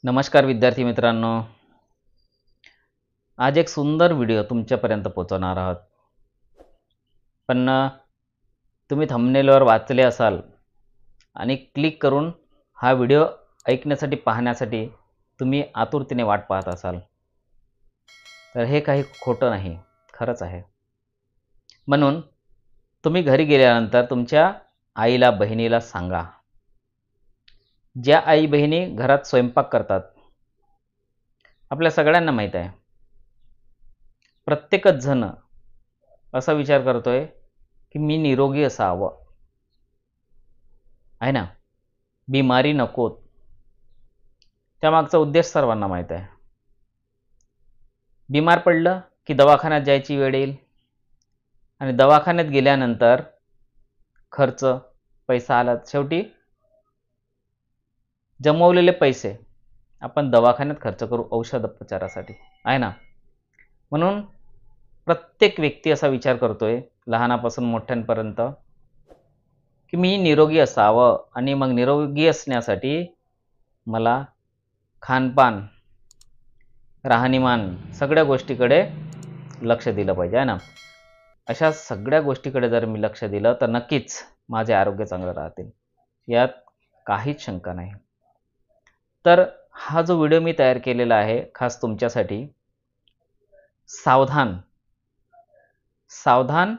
नमस्कार विद्यार्थी मित्रांनो. आज एक सुंदर व्हिडिओ तुमच्यापर्यंत पोहोचवणार आहोत. पण तुम्ही थंबनेलवर वाचले असाल आणि क्लिक करून हा व्हिडिओ ऐकण्यासाठी पाहण्यासाठी तुम्ही आतुरतेने वाट पाहत असाल. तर हे काही खोटं नाही, खरंच आहे. म्हणून तुम्ही घरी गेल्यानंतर तुमच्या आईला बहिणीला सांगा. ज्या आई बहिणी घरात स्वयंपाक करतात, आपल्या सगळ्यांना माहीत आहे, प्रत्येकच जण असा विचार करतोय की मी निरोगी असावं, आहे ना, बिमारी नकोत. त्यामागचा उद्देश सर्वांना माहीत आहे. बिमार पडलं की दवाखान्यात जायची वेळ येईल आणि दवाखान्यात गेल्यानंतर खर्च, पैसा आला, शेवटी जमवलेले पैसे आपण दवाखान्यात खर्च करू औषधोपचारासाठी, आहे ना. म्हणून प्रत्येक व्यक्ती असा विचार करतोय, लहानापासून मोठ्यांपर्यंत, की मी निरोगी असावं आणि मग निरोगी असण्यासाठी मला खानपान, राहणीमान सगळ्या गोष्टीकडे लक्ष दिलं पाहिजे, आहे ना. अशा सगळ्या गोष्टीकडे जर मी लक्ष दिलं तर नक्कीच माझे आरोग्य चांगलं राहतील, यात काहीच शंका नाही. तर हा जो व्हिडिओ मी तयार केलेला आहे खास तुमच्यासाठी, सावधान सावधान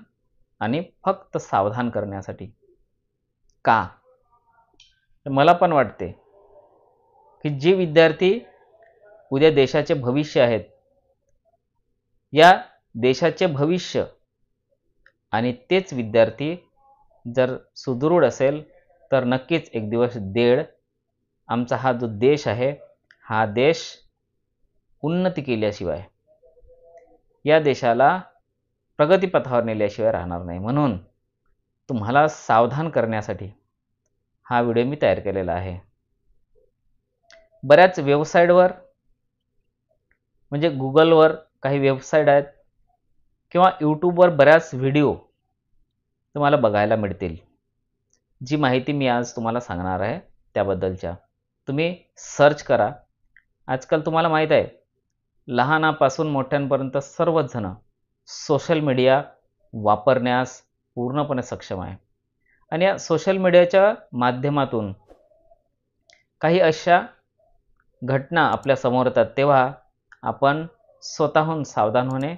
आणि फक्त सावधान करण्यासाठी. का? तर मला पण वाटते की जे विद्यार्थी उद्या देशाचे भविष्य आहेत, या देशाचे भविष्य आणि तेच विद्यार्थी जर सुदृढ असेल तर नक्कीच एक दिवस आमचा हा जो देश आहे, हा देश उन्नती केल्याशिवाय, या देशाला प्रगतीपथावर नेल्याशिवाय राहणार नाही. म्हणून तुम्हाला सावधान करण्यासाठी हा व्हिडिओ मी तयार केलेला आहे. बऱ्याच वेबसाईटवर, म्हणजे गुगलवर काही वेबसाईट आहेत किंवा यूट्यूबवर बऱ्याच व्हिडिओ तुम्हाला बघायला मिळतील. जी माहिती मी आज तुम्हाला सांगणार आहे त्याबद्दलच्या तुम्ही सर्च करा. आजकाल तुम्हाला माहीत आहे, लहानापासून मोठ्यांपर्यंत सर्वच जण सोशल मीडिया वापरण्यास पूर्णपणे सक्षम आहे. आणि या सोशल मीडियाच्या माध्यमातून काही अशा घटना आपल्या समोर येतात, तेव्हा आपण स्वतःहून सावधान होणे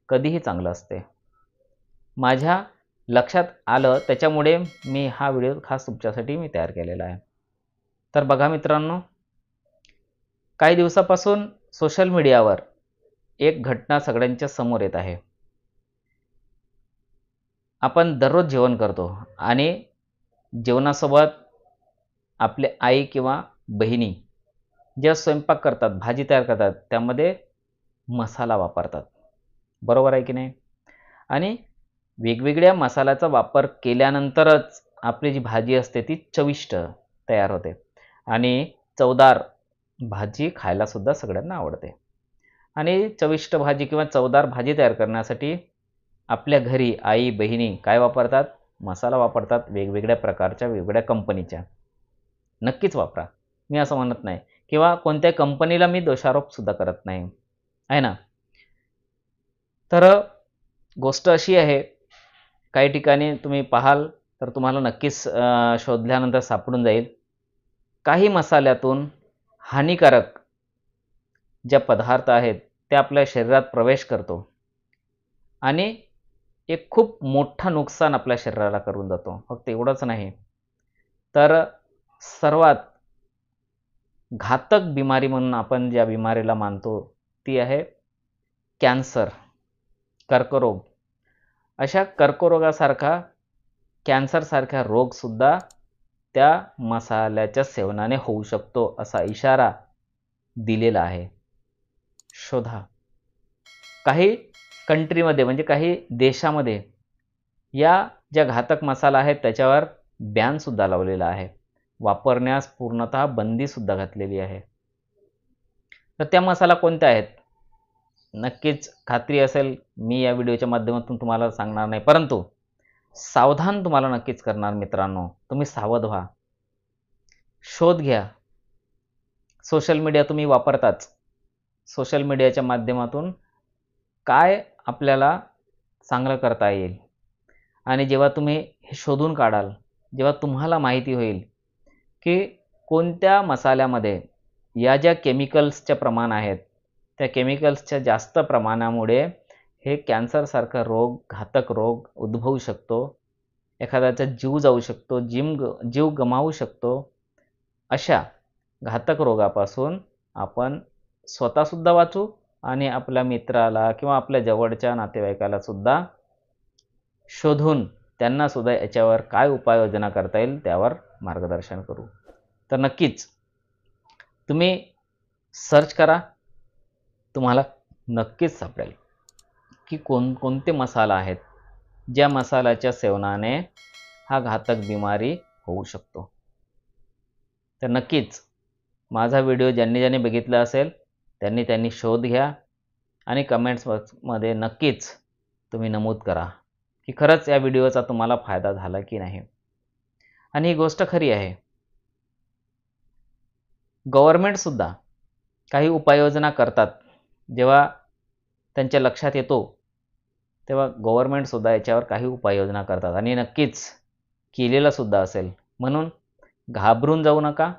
कधीही चांगलं असते. माझ्या लक्षात आलं, त्याच्यामुळे मी हा व्हिडिओ खास तुमच्यासाठी मी तयार केलेला आहे. तर बघा मित्रांनो, काही दिवसापासून सोशल मीडियावर एक घटना सगळ्यांच्या समोर येत आहे. आपण दररोज जेवण करतो आणि जेवणासोबत आपले आई किंवा बहिणी ज्या स्वयंपाक करतात, भाजी तयार करतात, त्यामध्ये मसाला वापरतात, बरोबर आहे की नाही. आणि वेगवेगळ्या मसाल्याचा वापर केल्यानंतरच आपली जी भाजी असते ती चविष्ट तयार होते आणि चवदार भाजी खायलासुद्धा सगळ्यांना आवडते. आणि चविष्ट भाजी किंवा चवदार भाजी तयार करण्यासाठी आपल्या घरी आई बहिणी काय वापरतात? मसाला वापरतात, वेगवेगळ्या प्रकारच्या, वेगवेगळ्या कंपनीच्या. नक्कीच वापरा, मी असं म्हणत नाही, किंवा कोणत्या कंपनीला मी दोषारोपसुद्धा करत नाही, आहे ना. तर गोष्ट अशी आहे, काही ठिकाणी तुम्ही पाहाल तर तुम्हाला नक्कीच शोधल्यानंतर सापडून जाईल, काही मसाल्यातून हानिकारक ज्या पदार्थ आहेत ते आपल्या शरीरात प्रवेश करतो आणि एक खूप मोठं नुकसान आपल्या शरीराला करून जातो. फक्त एवढंच नाही, तर सर्वात घातक बिमारी म्हणून आपण ज्या बिमारीला मानतो ती आहे कॅन्सर, कर्करोग. अशा कर्करोगासारखा, कॅन्सरसारखा रोगसुद्धा त्या मसाल्याच्या सेवनाने होऊ शकतो, असा इशारा दिलेला आहे. शोधा. काही कंट्रीमध्ये, म्हणजे काही देशामध्ये या ज्या घातक मसाला आहेत त्याच्यावर बॅनसुद्धा लावलेला आहे, वापरण्यास पूर्णतः बंदीसुद्धा घातलेली आहे. तर त्या मसाला कोणत्या आहेत? नक्कीच खात्री असेल, मी या व्हिडिओच्या माध्यमातून तुम्हाला सांगणार नाही, परंतु सावधान तुम्हाला नक्कीच करणार. मित्रांनो, तुम्ही सावध व्हा, शोध घ्या, सोशल मीडिया तुम्ही वापरताच. सोशल मीडियाच्या माध्यमातून काय आपल्याला चांगलं करता येईल आणि जेव्हा तुम्ही हे शोधून काढाल, जेव्हा तुम्हाला माहिती होईल की कोणत्या मसाल्यामध्ये या ज्या केमिकल्सच्या प्रमाण आहेत, त्या केमिकल्सच्या जास्त प्रमाणामुळे हे कॅन्सरसारखा रोग, घातक रोग उद्भवू शकतो. एखाद्याचा जीव जाऊ शकतो, जीव गमावू शकतो. अशा घातक रोगापासून आपण स्वतःसुद्धा वाचू आणि आपल्या मित्राला किंवा आपल्या जवळच्या नातेवाईकाला सुद्धा शोधून त्यांनासुद्धा याच्यावर काय उपाययोजना करता येईल त्यावर मार्गदर्शन करू. तर नक्कीच तुम्ही सर्च करा, तुम्हाला नक्कीच सापडेल की कोणते मसाला आहेत, ज्या मसाल्याच्या सेवनाने हा घातक बिमारी होऊ शकतो. तर नक्कीच माझा व्हिडिओ ज्यांनी बघितला असेल त्यांनी शोध घ्या आणि कमेंट्स बॉक्समध्ये नक्कीच तुम्ही नमूद करा की खरंच या व्हिडिओचा तुम्हाला फायदा झाला की नाही. आणि ही गोष्ट खरी आहे, गव्हर्नमेंटसुद्धा काही उपाययोजना करतात. जेव्हा त्यांच्या लक्षात येतो तेव्हा गव्हर्नमेंटसुद्धा याच्यावर काही उपाययोजना करतात आणि नक्कीच केलेलंसुद्धा असेल. म्हणून घाबरून जाऊ नका,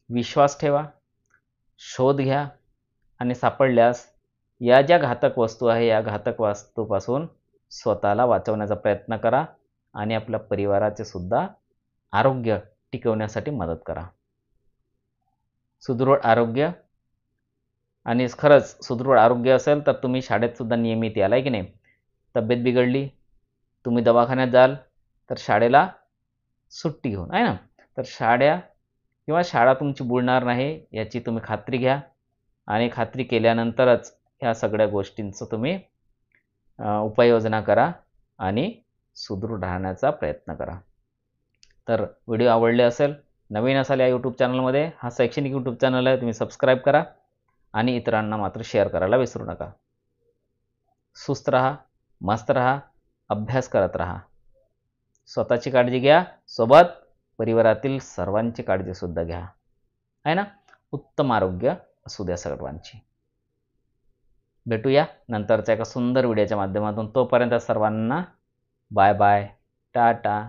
विश्वास ठेवा, शोध घ्या आणि सापडल्यास या ज्या घातक वस्तू आहे या घातक वस्तूपासून स्वतःला वाचवण्याचा प्रयत्न करा आणि आपल्या परिवाराचे सुद्धा आरोग्य टिकवण्यासाठी मदत करा. सुदृढ आरोग्य आणि खरंच सुदृढ आरोग्य असेल तर तुम्ही शाळेतसुद्धा नियमित याल, आहे की नाही. तब्येत बिघडली, तुम्ही दवाखान्यात जाल तर शाळेला सुट्टी घेऊन, आहे ना. तर शाळा तुमची बुडणार नाही याची तुम्ही खात्री घ्या आणि खात्री केल्यानंतरच ह्या सगळ्या गोष्टींचं तुम्ही उपाययोजना करा आणि सुदृढ राहण्याचा प्रयत्न करा. तर व्हिडिओ आवडले असेल, नवीन असाल या यूट्यूब चॅनलमध्ये, हा शैक्षणिक यूट्यूब चॅनल आहे, तुम्ही सबस्क्राईब करा आणि इतरांना मात्र शेअर करायला विसरू नका. सुस्त राहा, मस्त राहा, अभ्यास करत राहा. स्वतःची काळजी घ्या, सोबत परिवारातील सर्वांची काळजीसुद्धा घ्या, आहे ना. उत्तम आरोग्य असू द्या सर्वांची. भेटूया नंतरच्या एका सुंदर व्हिडिओच्या माध्यमातून. तोपर्यंत सर्वांना बाय बाय, टाटा.